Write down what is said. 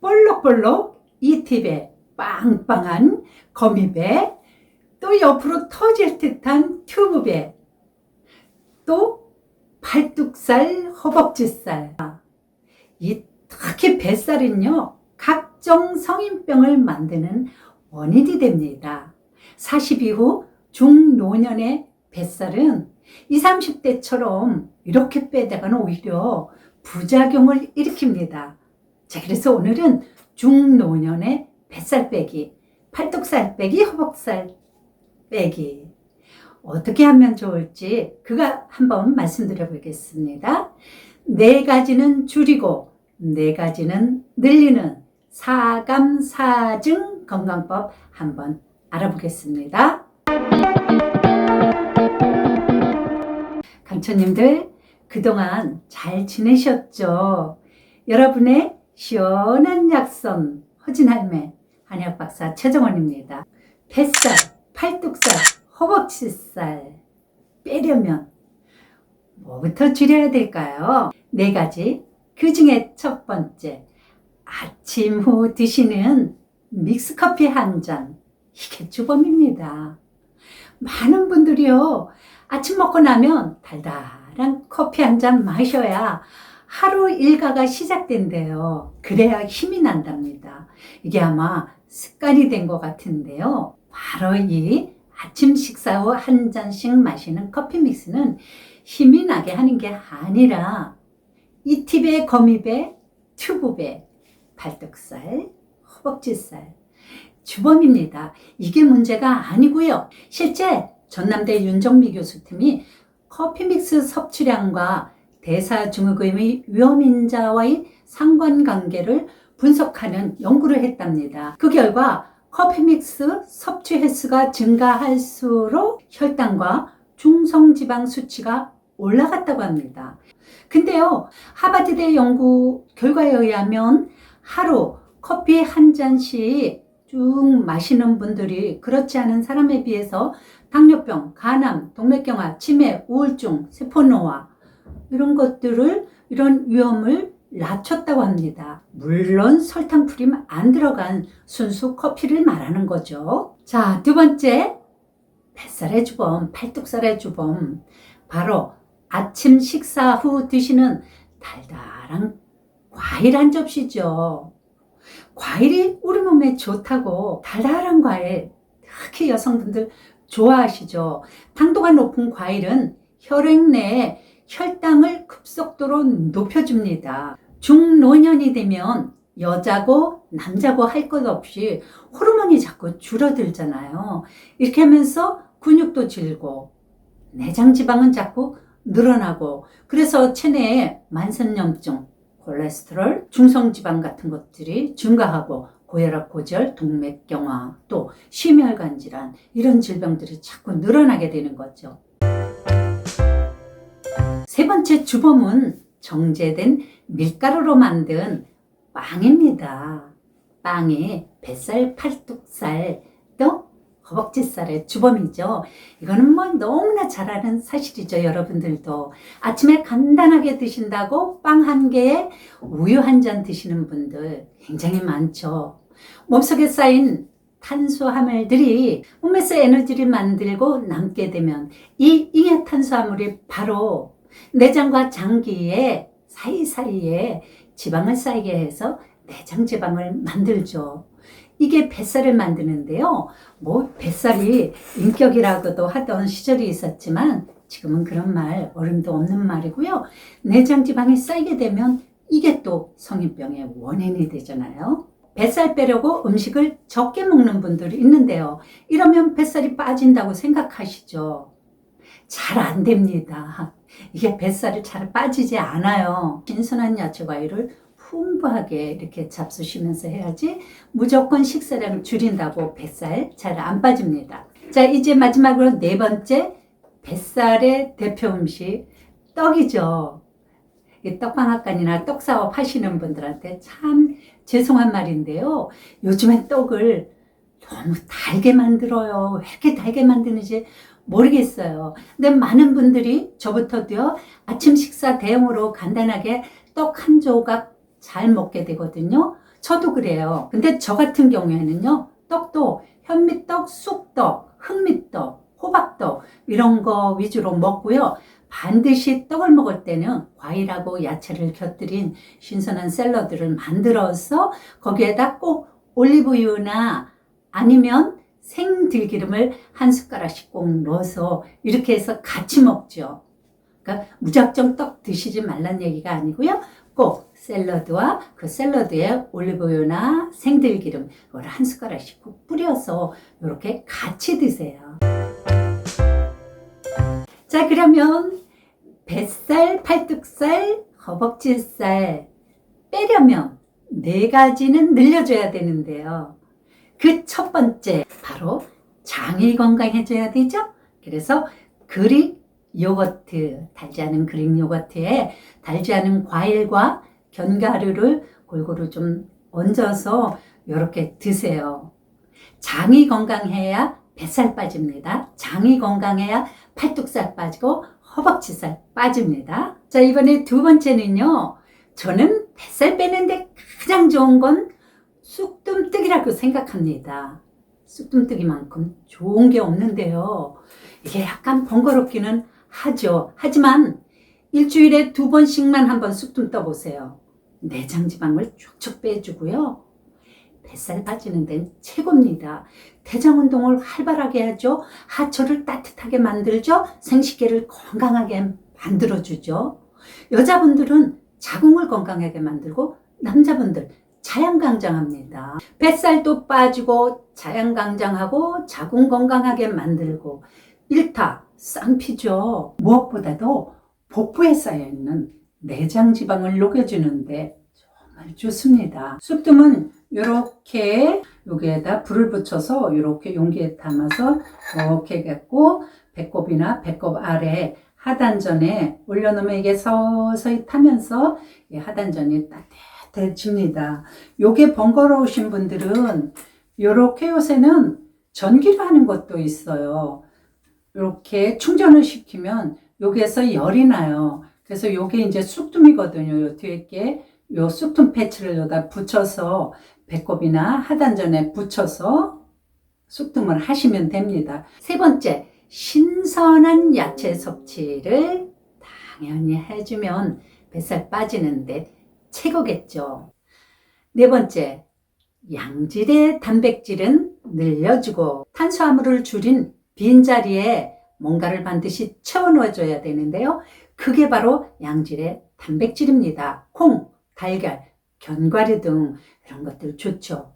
볼록볼록 이 팁에 빵빵한 거미배, 또 옆으로 터질 듯한 튜브배, 또 팔뚝살, 허벅지살. 이 특히 뱃살은요, 각종 성인병을 만드는 원인이 됩니다. 40 이후 중노년의 뱃살은 20, 30대처럼 이렇게 빼다가는 오히려 부작용을 일으킵니다. 자, 그래서 오늘은 중노년의 뱃살 빼기, 팔뚝살 빼기, 허벅살 빼기 어떻게 하면 좋을지 그거 한번 말씀드려 보겠습니다. 4가지는 줄이고 4가지는 늘리는 사감사증 건강법 한번 알아보겠습니다. 강촌님들 그동안 잘 지내셨죠? 여러분의 시원한 약손 허진할매 한의학박사 최정원입니다. 뱃살, 팔뚝살, 허벅지살 빼려면 뭐부터 줄여야 될까요? 4가지. 그 중에 첫 번째, 아침 후 드시는 믹스커피 한 잔. 이게 주범입니다. 많은 분들이요, 아침 먹고 나면 달달한 커피 한 잔 마셔야 하루 일과가 시작된대요. 그래야 힘이 난답니다. 이게 아마 습관이 된 것 같은데요. 바로 이 아침 식사 후 한 잔씩 마시는 커피 믹스는 힘이 나게 하는 게 아니라 이 팁의 거미배, 튜브배, 팔뚝살, 허벅지살 주범입니다. 이게 문제가 아니고요. 실제 전남대 윤정미 교수 팀이 커피 믹스 섭취량과 대사증후군의 위험인자와의 상관관계를 분석하는 연구를 했답니다. 그 결과 커피 믹스 섭취 횟수가 증가할수록 혈당과 중성지방 수치가 올라갔다고 합니다. 근데요, 하버드대 연구 결과에 의하면 하루 커피 한 잔씩 쭉 마시는 분들이 그렇지 않은 사람에 비해서 당뇨병, 간암, 동맥경화, 치매, 우울증, 세포노화 이런 것들을, 이런 위험을 낮췄다고 합니다. 물론 설탕 프림 안 들어간 순수 커피를 말하는 거죠. 자, 두 번째, 뱃살의 주범, 팔뚝살의 주범, 바로 아침 식사 후 드시는 달달한 과일 한 접시죠. 과일이 우리 몸에 좋다고 달달한 과일, 특히 여성분들 좋아하시죠. 당도가 높은 과일은 혈액 내에 혈당을 급속도로 높여줍니다. 중노년이 되면 여자고 남자고 할 것 없이 호르몬이 자꾸 줄어들잖아요. 이렇게 하면서 근육도 질고 내장 지방은 자꾸 늘어나고, 그래서 체내에 만성염증, 콜레스테롤, 중성지방 같은 것들이 증가하고 고혈압, 고지혈, 동맥경화, 또 심혈관 질환 이런 질병들이 자꾸 늘어나게 되는 거죠. 세 번째 주범은 정제된 밀가루로 만든 빵입니다. 빵이 뱃살, 팔뚝살, 또 허벅지살의 주범이죠. 이거는 뭐 너무나 잘 아는 사실이죠. 여러분들도 아침에 간단하게 드신다고 빵 한 개에 우유 한 잔 드시는 분들 굉장히 많죠. 몸속에 쌓인 탄수화물들이 몸에서 에너지를 만들고 남게 되면 이 잉여 탄수화물이 바로 내장과 장기에 사이사이에 지방을 쌓이게 해서 내장 지방을 만들죠. 이게 뱃살을 만드는데요. 뭐 뱃살이 인격이라고도 하던 시절이 있었지만 지금은 그런 말 어림도 없는 말이고요. 내장 지방이 쌓이게 되면 이게 또 성인병의 원인이 되잖아요. 뱃살 빼려고 음식을 적게 먹는 분들이 있는데요. 이러면 뱃살이 빠진다고 생각하시죠? 잘 안 됩니다. 이게 뱃살이 잘 빠지지 않아요. 신선한 야채 과일을 풍부하게 이렇게 잡수시면서 해야지 무조건 식사량을 줄인다고 뱃살 잘 안 빠집니다. 자, 이제 마지막으로 4번째, 뱃살의 대표 음식 떡이죠. 이 떡방앗간이나 떡사업 하시는 분들한테 참 죄송한 말인데요. 요즘엔 떡을 너무 달게 만들어요. 왜 이렇게 달게 만드는지 모르겠어요. 근데 많은 분들이 저부터도요, 아침 식사 대용으로 간단하게 떡 한 조각 잘 먹게 되거든요. 저도 그래요. 근데 저 같은 경우에는요, 떡도 현미떡, 쑥떡, 흑미떡, 호박떡 이런 거 위주로 먹고요. 반드시 떡을 먹을 때는 과일하고 야채를 곁들인 신선한 샐러드를 만들어서 거기에다 꼭 올리브유나 아니면 생들기름을 한 숟가락씩 꼭 넣어서 이렇게 해서 같이 먹죠. 그러니까 무작정 떡 드시지 말란 얘기가 아니고요. 꼭 샐러드와 그 샐러드에 올리브유나 생들기름 이걸 한 숟가락씩 꼭 뿌려서 이렇게 같이 드세요. 자, 그러면 뱃살, 팔뚝살, 허벅지살 빼려면 4가지는 늘려줘야 되는데요. 그 첫 번째 바로 장이 건강해져야 되죠. 그래서 그릭 요거트, 달지 않은 그릭 요거트에 달지 않은 과일과 견과류를 골고루 좀 얹어서 이렇게 드세요. 장이 건강해야 뱃살 빠집니다. 장이 건강해야 팔뚝살 빠지고 허벅지살 빠집니다. 자, 이번에 두 번째는요. 저는 뱃살 빼는데 가장 좋은 건 쑥뜸뜨기라고 생각합니다. 쑥뜸뜨기만큼 좋은 게 없는데요. 이게 약간 번거롭기는 하죠. 하지만 일주일에 2번씩만 한번 쑥뜸 떠보세요. 내장 지방을 쭉쭉 빼주고요. 뱃살 빠지는 데는 최고입니다. 대장 운동을 활발하게 하죠. 하초를 따뜻하게 만들죠. 생식기를 건강하게 만들어주죠. 여자분들은 자궁을 건강하게 만들고 남자분들 자양강장합니다. 뱃살도 빠지고 자양강장하고 자궁 건강하게 만들고 일타 쌍피죠. 무엇보다도 복부에 쌓여있는 내장 지방을 녹여주는데 정말 좋습니다. 쑥뜸은 이렇게 여기에다 불을 붙여서 이렇게 용기에 담아서 이렇게 갖고 배꼽이나 배꼽 아래 하단전에 올려놓으면 이게 서서히 타면서 하단전이 따뜻해집니다. 요게 번거로우신 분들은 이렇게 요새는 전기로 하는 것도 있어요. 이렇게 충전을 시키면 여기에서 열이 나요. 그래서 요게 이제 쑥뜸이거든요. 요 뒤에 게 요 쑥뜸 패치를 여기다 붙여서 배꼽이나 하단전에 붙여서 쑥뜸을 하시면 됩니다. 세 번째, 신선한 야채 섭취를 당연히 해주면 뱃살 빠지는데 최고겠죠. 네 번째, 양질의 단백질은 늘려주고 탄수화물을 줄인 빈자리에 뭔가를 반드시 채워넣어줘야 되는데요. 그게 바로 양질의 단백질입니다. 콩, 달걀, 견과류 등 이런 것들 좋죠.